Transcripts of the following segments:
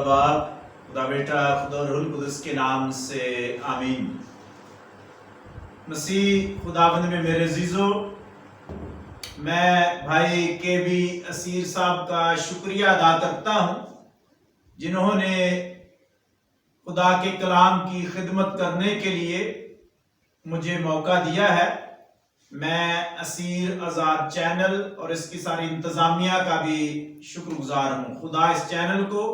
खुदा बाप, खुदा बेटा, खुदा रूहुल कुदस के नाम से आमीन। मसीह खुदावंद में मेरे अजीजों, मैं भाई KB असीर साहब का शुक्रिया अदा करता हूँ जिन्होंने खुदा के कलाम की खिदमत करने के लिए मुझे मौका दिया है। मैं असीर आज़ाद चैनल और इसकी सारी इंतज़ामिया का भी शुक्रगुजार हूँ। खुदा इस चैनल को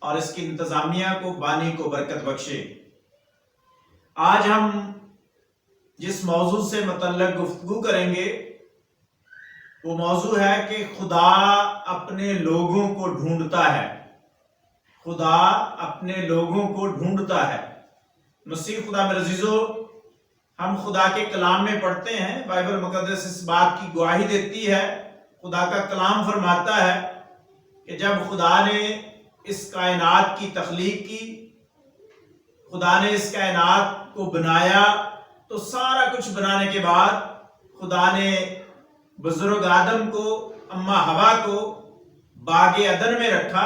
और इसकी इंतज़ामिया को, बानी को बरकत बख्शे। आज हम जिस मौजू से मुतल्लक गुफ्तगू करेंगे वो मौजू है कि खुदा अपने लोगों को ढूंढता है। खुदा अपने लोगों को ढूंढता है। मसीह खुदा मेरे अजीजों, हम खुदा के कलाम में पढ़ते हैं, बाइबल मुकद्दस इस बात की गवाही देती है, खुदा का कलाम फरमाता है कि जब खुदा ने इस कायनात की तख्लीक की, खुदा ने इस कायनात को बनाया, तो सारा कुछ बनाने के बाद खुदा ने बुजुर्ग आदम को, अम्मा हवा को बागे अदन में रखा।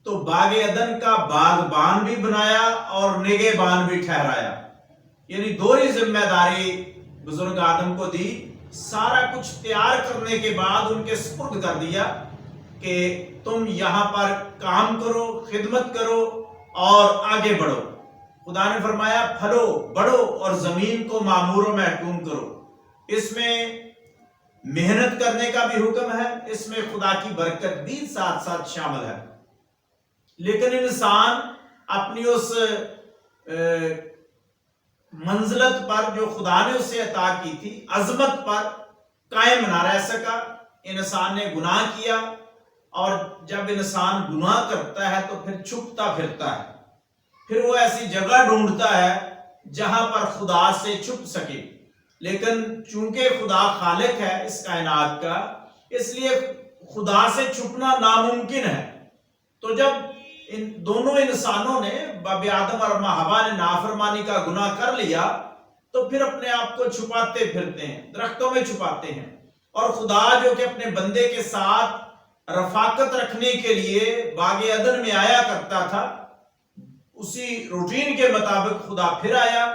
तो बागे अदन का बागबान भी बनाया और निगहबान भी ठहराया, यानी दोहरी जिम्मेदारी बुजुर्ग आदम को दी। सारा कुछ तैयार करने के बाद उनके सुपुर्द कर दिया कि तुम यहाँ पर काम करो, खिदमत करो और आगे बढ़ो। खुदा ने फरमाया फलो, बढ़ो और जमीन को मामूर व महकूम करो। इसमें मेहनत करने का भी हुक्म है, इसमें खुदा की बरकत भी साथ साथ शामिल है। लेकिन इंसान अपनी उस मंजिलत पर जो खुदा ने उसे अता की थी, अजमत पर कायम ना रह सका। इंसान ने गुनाह किया और जब इंसान गुनाह करता है तो फिर छुपता फिरता है, फिर वो ऐसी जगह ढूंढता है जहां पर खुदा से छुप सके। लेकिन चूंकि खुदा खालिक है इस कायनात का, इसलिए खुदा से छुपना नामुमकिन है। तो जब इन दोनों इंसानों ने, बाबे आदम और अम्मा हवा ने नाफरमानी का गुनाह कर लिया, तो फिर अपने आप को छुपाते फिरते हैं, दरख्तों में छुपाते हैं। और खुदा जो कि अपने बंदे के साथ रफाकत रखने के लिए बागे अदन में आया करता था, उसी रूटीन के मुताबिक खुदा फिर आया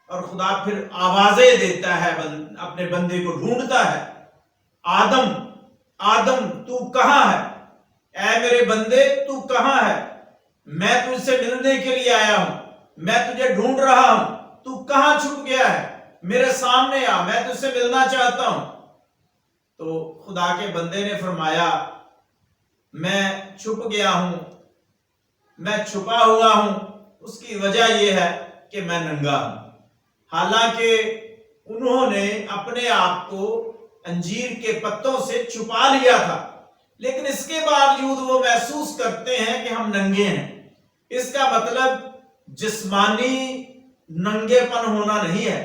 और खुदा फिर आवाजें देता है, अपने बंदे को ढूंढता है। आदम, आदम तू कहां है? ऐ मेरे बंदे तू कहां है? मैं तुझसे मिलने के लिए आया हूं, मैं तुझे ढूंढ रहा हूं, तू कहां छुप गया है? मेरे सामने आ, मैं तुझसे मिलना चाहता हूं। तो खुदा के बंदे ने फरमाया मैं छुप गया हूं, मैं छुपा हुआ हूं, उसकी वजह यह है कि मैं नंगा हूं। हालांकि उन्होंने अपने आप को अंजीर के पत्तों से छुपा लिया था, लेकिन इसके बावजूद वो महसूस करते हैं कि हम नंगे हैं। इसका मतलब जिस्मानी नंगेपन होना नहीं है,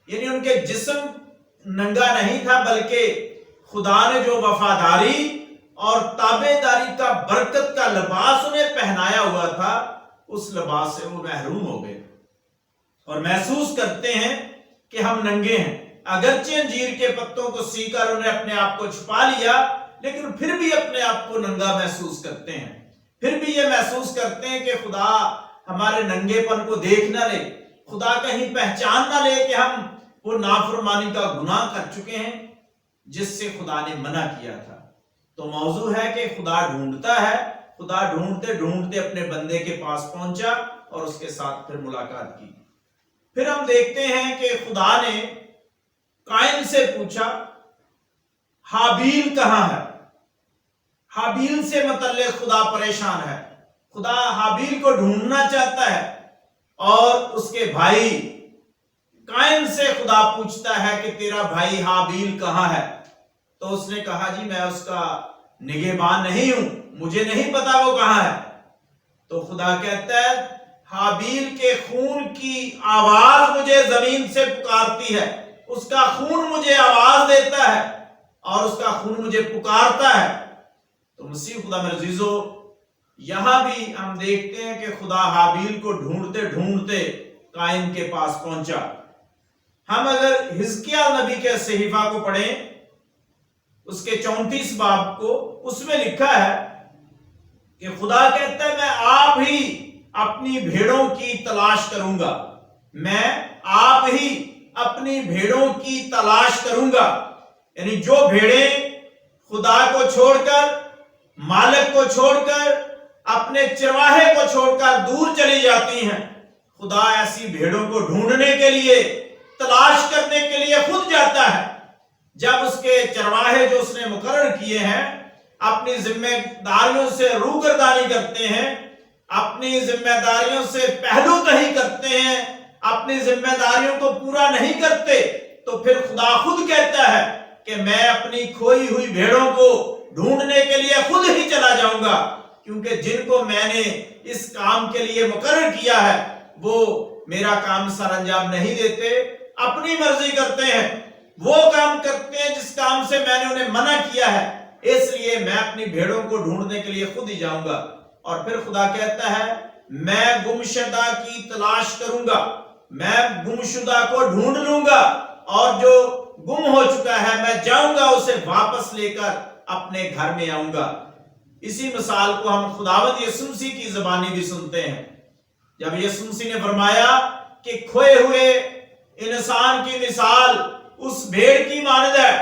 यानी उनके जिस्म नंगा नहीं था, बल्कि खुदा ने जो वफादारी और ताबेदारी का बरकत का लिबास उन्हें पहनाया हुआ था, उस लिबास से वो महरूम हो गए और महसूस करते हैं कि हम नंगे हैं। अगरचे अंजीर के पत्तों को सीकर उन्हें अपने आप को छुपा लिया, लेकिन फिर भी अपने आप को नंगा महसूस करते हैं। फिर भी ये महसूस करते हैं कि खुदा हमारे नंगेपन को देख ना ले, खुदा कहीं पहचान ना ले कि हम वो नाफरमानी का गुनाह कर चुके हैं जिससे खुदा ने मना किया था। तो मौजू है कि खुदा ढूंढता है। खुदा ढूंढते ढूंढते अपने बंदे के पास पहुंचा और उसके साथ फिर मुलाकात की। फिर हम देखते हैं कि खुदा ने कायन से पूछा हाबील कहां है? हाबील से मतलब खुदा परेशान है। खुदा हाबील को ढूंढना चाहता है और उसके भाई कायन से खुदा पूछता है कि तेरा भाई हाबील कहां है? तो उसने कहा जी मैं उसका निगहबान नहीं हूं, मुझे नहीं पता वो कहां है। तो खुदा कहता है हाबील के खून की आवाज मुझे जमीन से पुकारती है, उसका खून मुझे आवाज देता है और उसका खून मुझे पुकारता है। तो मसीह खुदा मेरे अजीजों, यहां भी हम देखते हैं कि खुदा हाबील को ढूंढते ढूंढते कायन के पास पहुंचा। हम अगर हिजकिय्याह नबी के सहीफा को पढ़ें, उसके 34 बाब को, उसमें लिखा है کہ خدا کہتا ہے میں آپ ہی اپنی بھیڑوں کی تلاش کروں گا، میں آپ ہی اپنی بھیڑوں کی تلاش کروں گا۔ یعنی جو بھیڑیں خدا کو چھوڑ کر، مالک کو چھوڑ کر، اپنے چرواہے کو چھوڑ کر دور چلی جاتی ہیں، خدا ایسی بھیڑوں کو ڈھونڈنے کے لیے، تلاش کرنے کے لیے خود جاتا ہے۔ جب اس کے چرواہے جو اس نے مقرر کیے ہیں اپنی ذمہ داریوں سے روگردانی کرتے ہیں، اپنی ذمہ داریوں سے پہلو تہی کرتے ہیں، اپنی ذمہ داریوں کو پورا نہیں کرتے، تو پھر خدا خود کہتا ہے کہ میں اپنی کھوئی ہوئی بھیڑوں کو ڈھونڈنے کے لیے خود ہی چلا جاؤں گا، کیونکہ جن کو میں نے اس کام کے لیے مقرر کیا ہے وہ میرا کام سر انجام نہیں دیتے، اپنی مرضی کرتے ہیں، وہ کام کرتے ہیں جس کام سے میں نے انہیں منع کیا ہے، اس لیے میں اپنی بھیڑوں کو ڈھونڈنے کے لیے خود ہی جاؤں گا۔ اور پھر خدا کہتا ہے میں گمشدہ کی تلاش کروں گا، میں گمشدہ کو ڈھونڈ لوں گا، اور جو گم ہو چکا ہے میں جاؤں گا اسے واپس لے کر اپنے گھر میں آؤں گا۔ اسی مثال کو ہم خداوند یسوع مسیح کی زبانی بھی سنتے ہیں، جب یسوع مسیح نے فرمایا کہ کھوئے ہوئے انسان کی مثال اس بھیڑ کی مانند ہے،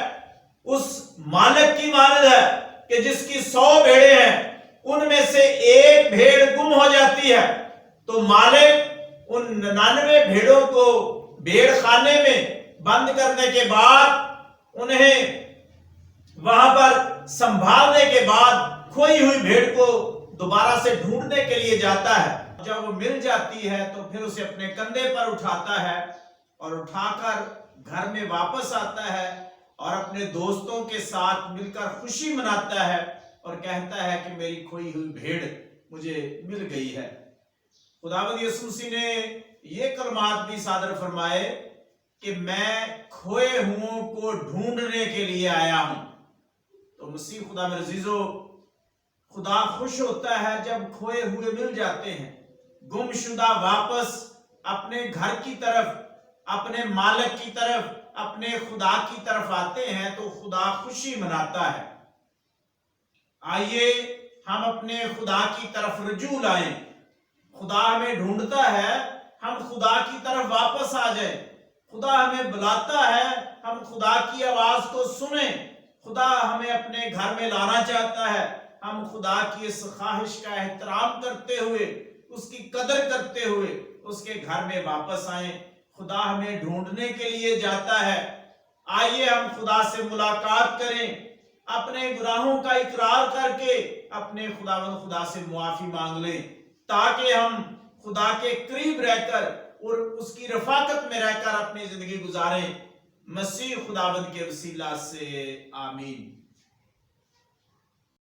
اس مالک کی مانند ہے کہ جس کی 100 بھیڑیں ہیں، ان میں سے ایک بھیڑ گم ہو جاتی ہے، تو مالک ان 99 بھیڑوں کو بھیڑ خانے میں بند کرنے کے بعد، انہیں وہاں پر سنبھالنے کے بعد کھوئی ہوئی بھیڑ کو دوبارہ سے ڈھونڈنے کے لیے جاتا ہے۔ جب وہ مل جاتی ہے تو پھر اسے اپنے کندھے پر اٹھاتا ہے اور اٹھا کر گھر میں واپس آتا ہے اور اپنے دوستوں کے ساتھ مل کر خوشی مناتا ہے اور کہتا ہے کہ میری کھوئی ہوئی بھیڑ مجھے مل گئی ہے۔ خداوند یسوع مسیح نے یہ کلمات بھی صادر فرمائے کہ میں کھوئے ہوں کو ڈھونڈنے کے لیے آیا ہوں۔ تو مسیح خدا میرے عزیزو، خدا خوش ہوتا ہے جب کھوئے ہوئے مل جاتے ہیں، گم شدہ واپس اپنے گھر کی طرف، اپنے مالک کی طرف، اپنے خدا کی طرف آتے ہیں تو خدا خوشی مناتا ہے۔ آئیے ہم اپنے خدا کی طرف رجوع لائیں، خدا ہمیں ڈھونڈتا ہے، ہم خدا کی طرف واپس آ جائیں، خدا ہمیں بلاتا ہے، ہم خدا کی آواز کو سنیں، خدا ہمیں اپنے گھر میں لانا چاہتا ہے، ہم خدا کی اس خواہش کا احترام کرتے ہوئے، اس کی قدر کرتے ہوئے اس کے گھر میں واپس آئیں۔ خدا ہمیں ڈھونڈنے کے لیے جاتا ہے۔ آئیے ہم خدا سے ملاقات کریں، اپنے گناہوں کا اقرار کر کے اپنے خداوند خدا سے معافی مانگ لیں، تاکہ ہم خدا کے قریب رہ کر اور اس کی رفاقت میں رہ کر اپنی زندگی گزاریں۔ مسیح خداوند کے وسیلہ سے آمین۔